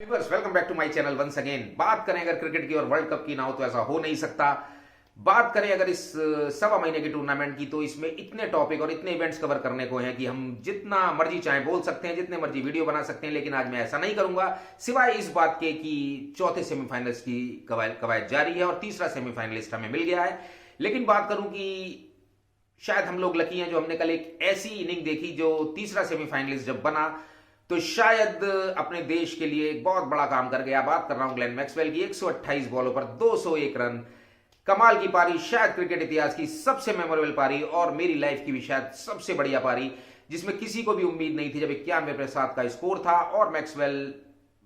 Viewers welcome back to my channel once again. बात करें अगर क्रिकेट की और वर्ल्ड कप की ना हो तो ऐसा हो नहीं सकता। बात करें अगर इस सवा महीने की टूर्नामेंट की तो इसमें इतने टॉपिक और इतने इवेंट्स कवर करने को हैं कि हम जितना मर्जी चाहें बोल सकते हैं, जितने मर्जी वीडियो बना सकते हैं, लेकिन आज मैं ऐसा नहीं करूंगा। सिवाय इस बात के कि चौथे सेमीफाइनल्स की कवायद जारी है और तीसरा सेमीफाइनलिस्ट हमें मिल गया है। लेकिन बात करूं कि शायद हम लोग लकी हैं जो हमने कल एक ऐसी इनिंग देखी जो तीसरा सेमीफाइनलिस्ट जब बना तो शायद अपने देश के लिए एक बहुत बड़ा काम कर गया। बात कर रहा हूं ग्लेन मैक्सवेल की। 128 बॉलों पर 201 रन, कमाल की पारी, शायद क्रिकेट इतिहास की सबसे मेमोरेबल पारी और मेरी लाइफ की भी शायद सबसे बढ़िया पारी, जिसमें किसी को भी उम्मीद नहीं थी। जब 91 का स्कोर था और मैक्सवेल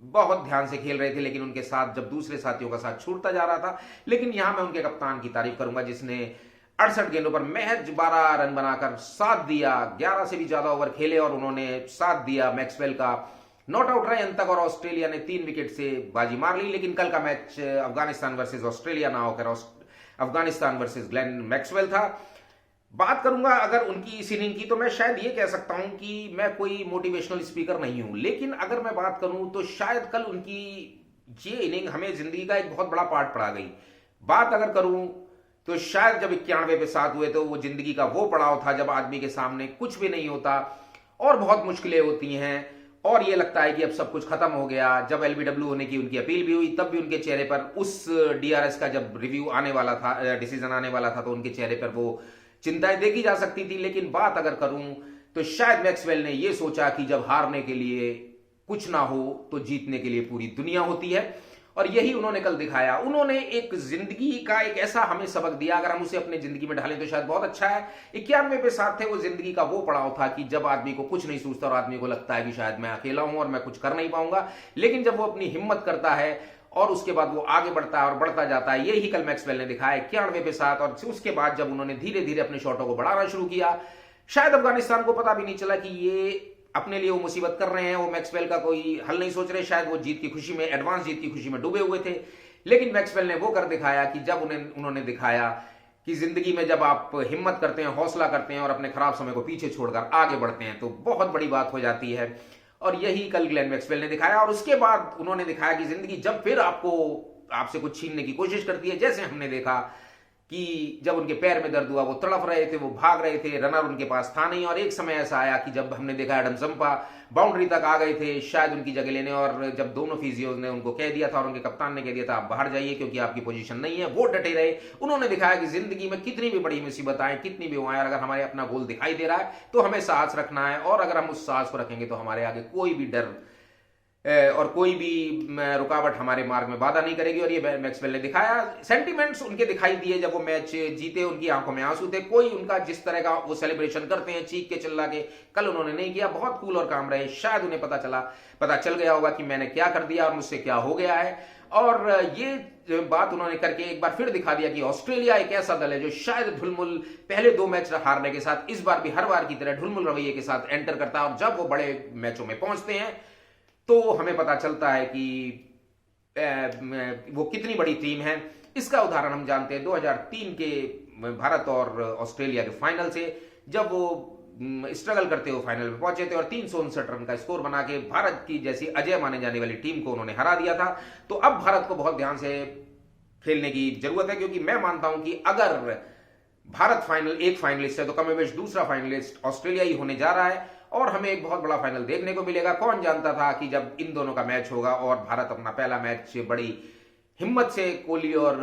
बहुत ध्यान से खेल रहे थे, लेकिन उनके साथ जब दूसरे साथियों का साथ छूटता जा रहा था। लेकिन यहां मैं उनके कप्तान की तारीफ करूंगा जिसने 68 गेंदों पर महज 12 रन बनाकर साथ दिया। 11 से भी ज्यादा ओवर खेले और उन्होंने साथ दिया मैक्सवेल का। नॉट आउट रहे अंत तक और ऑस्ट्रेलिया ने 3 विकेट से बाजी मार ली। लेकिन कल का मैच अफगानिस्तान वर्सेस ऑस्ट्रेलिया ना होकर अफगानिस्तान वर्सेस ग्लेन मैक्सवेल था। बात करूंगा अगर उनकी इस इनिंग की तो मैं शायद ये कह सकता हूं कि मैं कोई मोटिवेशनल स्पीकर नहीं हूं, लेकिन अगर मैं बात करूं तो शायद कल उनकी ये इनिंग हमें जिंदगी का एक बहुत बड़ा पार्ट पढ़ा गई। बात अगर करूं तो शायद जब 91 पे साथ हुए तो वो जिंदगी का वो पड़ाव था जब आदमी के सामने कुछ भी नहीं होता और बहुत मुश्किलें होती हैं और ये लगता है कि अब सब कुछ खत्म हो गया। जब एलबीडब्ल्यू होने की उनकी अपील भी हुई तब भी उनके चेहरे पर उस डीआरएस का जब रिव्यू आने वाला था, डिसीजन आने वाला था, तो उनके चेहरे पर वो चिंताएं देखी जा सकती थी। लेकिन बात अगर करूं तो शायद मैक्सवेल ने यह सोचा कि जब हारने के लिए कुछ ना हो तो जीतने के लिए पूरी दुनिया होती है और यही उन्होंने कल दिखाया। उन्होंने एक जिंदगी का एक ऐसा हमें सबक दिया, अगर हम उसे अपने जिंदगी में ढालें तो शायद बहुत अच्छा है। 91 पे साथ थे, वो जिंदगी का वो पड़ाव था कि जब आदमी को कुछ नहीं सूझता और आदमी को लगता है कि शायद मैं अकेला हूं और मैं कुछ कर नहीं पाऊंगा, लेकिन जब वो अपनी हिम्मत करता है और उसके बाद वो आगे बढ़ता है और बढ़ता जाता है, यही कल मैक्सवेल ने दिखाया 91 पे साथ। और उसके बाद जब उन्होंने धीरे धीरे अपने शॉटों को बढ़ाना शुरू किया, शायद अफगानिस्तान को पता भी नहीं चला कि ये अपने लिए वो मुसीबत कर रहे हैं, वो मैक्सवेल का कोई हल नहीं सोच रहे। शायद वो जीत की खुशी में, एडवांस जीत की खुशी में डूबे हुए थे। लेकिन मैक्सवेल ने वो कर दिखाया कि जब उन्होंने दिखाया कि जिंदगी में जब आप हिम्मत करते हैं, हौसला करते हैं और अपने खराब समय को पीछे छोड़कर आगे बढ़ते हैं तो बहुत बड़ी बात हो जाती है। और यही कल ग्लेन मैक्सवेल ने दिखाया। और उसके बाद उन्होंने दिखाया कि जिंदगी जब फिर आपसे कुछ छीनने की कोशिश करती है, जैसे हमने देखा कि जब उनके पैर में दर्द हुआ, वो तड़फ रहे थे, वो भाग रहे थे, रनर उनके पास था नहीं। और एक समय ऐसा आया कि जब हमने देखा एडम जंपा बाउंड्री तक आ गए थे शायद उनकी जगह लेने, और जब दोनों फिजियोज ने उनको कह दिया था और उनके कप्तान ने कह दिया था आप बाहर जाइए क्योंकि आपकी पोजीशन नहीं है, वो डटे रहे। उन्होंने दिखाया कि जिंदगी में कितनी भी बड़ी मुसीबत आए, कितनी भी आए, अगर हमारे अपना गोल दिखाई दे रहा है तो हमें साहस रखना है, और अगर हम उस साहस को रखेंगे तो हमारे आगे कोई भी डर और कोई भी रुकावट हमारे मार्ग में बाधा नहीं करेगी। और ये मैक्सवेल ने दिखाया। सेंटिमेंट्स उनके दिखाई दिए जब वो मैच जीते, उनकी आंखों में आंसू थे। कोई उनका जिस तरह का वो सेलिब्रेशन करते हैं चीख के चिल्ला के, कल उन्होंने नहीं किया। बहुत कूल और काम रहे। शायद उन्हें पता चल गया होगा कि मैंने क्या कर दिया और मुझसे क्या हो गया है। और ये बात उन्होंने करके एक बार फिर दिखा दिया कि ऑस्ट्रेलिया एक ऐसा दल है जो शायद ढुलमुल पहले 2 मैच हारने के साथ इस बार भी हर बार की तरह ढुलमुल रवैये के साथ एंटर करता है। और जब वो बड़े मैचों में पहुंचते हैं तो हमें पता चलता है कि वो कितनी बड़ी टीम है। इसका उदाहरण हम जानते हैं 2003 के भारत और ऑस्ट्रेलिया के फाइनल से, जब वो स्ट्रगल करते हुए फाइनल में पहुंचे थे और 359 रन का स्कोर बना के भारत की जैसी अजय माने जाने वाली टीम को उन्होंने हरा दिया था। तो अब भारत को बहुत ध्यान से खेलने की जरूरत है, क्योंकि मैं मानता हूं कि अगर भारत एक फाइनलिस्ट है तो कमोबेश दूसरा फाइनलिस्ट ऑस्ट्रेलिया ही होने जा रहा है और हमें एक बहुत बड़ा फाइनल देखने को मिलेगा। कौन जानता था कि जब इन दोनों का मैच होगा और भारत अपना पहला मैच बड़ी हिम्मत से कोहली और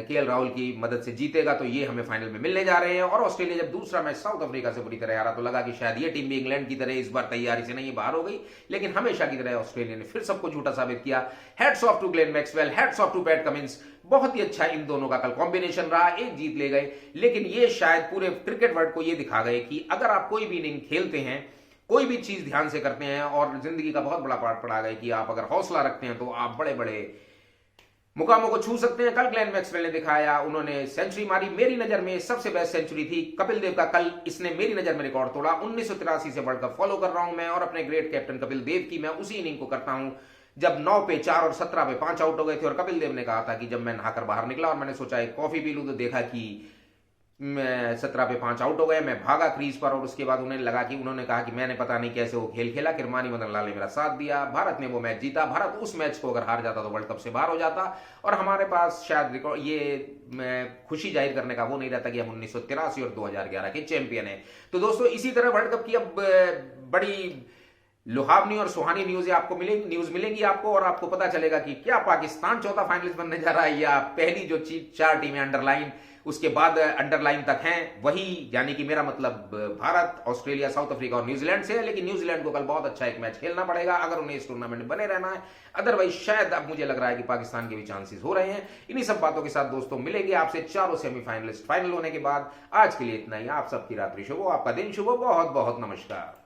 केएल राहुल की मदद से जीतेगा तो ये हमें फाइनल में मिलने जा रहे हैं। और ऑस्ट्रेलिया जब दूसरा मैच साउथ अफ्रीका से बुरी तरह हारा तो लगा कि शायद ये टीम भी इंग्लैंड की तरह इस बार तैयारी से नहीं बाहर हो गई, लेकिन हमेशा की तरह ऑस्ट्रेलिया ने फिर सबको झूठा साबित किया। Hats off to Glenn Maxwell, hats off to Pat Cummins. बहुत ही अच्छा इन दोनों का कल कॉम्बिनेशन रहा, एक जीत ले गए। लेकिन ये शायद पूरे क्रिकेट वर्ल्ड को ये दिखा गए कि अगर आप कोई भी इनिंग खेलते हैं, कोई भी चीज ध्यान से करते हैं और जिंदगी का बहुत बड़ा पार्ट पड़ा गया कि आप अगर हौसला रखते हैं तो आप बड़े बड़े मुकामों को छू सकते हैं। कल ग्लेन मैक्सवेल ने दिखाया, उन्होंने सेंचुरी मारी। मेरी नजर में सबसे बेस्ट सेंचुरी थी कपिल देव का कल, इसने मेरी नजर में रिकॉर्ड तोड़ा। 1983 से वर्ल्ड कप फॉलो कर रहा हूं मैं और अपने ग्रेट कैप्टन कपिल देव की मैं उसी इनिंग को करता हूं जब 9 पे 4 और 17 पे 5 आउट हो गए थे। और कपिल देव ने कहा था कि जब मैं नहाकर बाहर निकला और मैंने सोचा एक कॉफी पी लूं तो देखा कि 17 पे 5 आउट हो गए। मैं भागा क्रीज पर और उसके बाद उन्होंने कहा कि मैंने पता नहीं कैसे वो खेल खेला, किरमानी मदन लाल ने मेरा साथ दिया, भारत ने वो मैच जीता। भारत उस मैच को अगर हार जाता तो वर्ल्ड कप से बाहर हो जाता और हमारे पास शायद रिकॉर्ड ये खुशी जाहिर करने का वो नहीं रहता कि हम 1983 और 2011 के चैंपियन हैं। तो दोस्तों इसी तरह वर्ल्ड कप की अब बड़ी लुहावनी और सुहानी न्यूज मिलेगी आपको, और आपको पता चलेगा कि क्या पाकिस्तान चौथा फाइनलिस्ट बनने जा रहा है या पहली जो 4 टीमें अंडरलाइन उसके बाद अंडरलाइन तक हैं वही, यानी कि मेरा मतलब भारत, ऑस्ट्रेलिया, साउथ अफ्रीका और न्यूजीलैंड से है। लेकिन न्यूजीलैंड को कल बहुत अच्छा एक मैच खेलना पड़ेगा अगर उन्हें इस टूर्नामेंट में बने रहना है। अदरवाइज शायद अब मुझे लग रहा है कि पाकिस्तान के भी चांसेस हो रहे हैं। इन्हीं सब बातों के साथ दोस्तों मिलेंगे आपसे चारों सेमीफाइनलिस्ट फाइनल होने के बाद। आज के लिए इतना ही। आप सबकी रात्रि शुभ हो, आपका दिन शुभ हो। बहुत बहुत नमस्कार।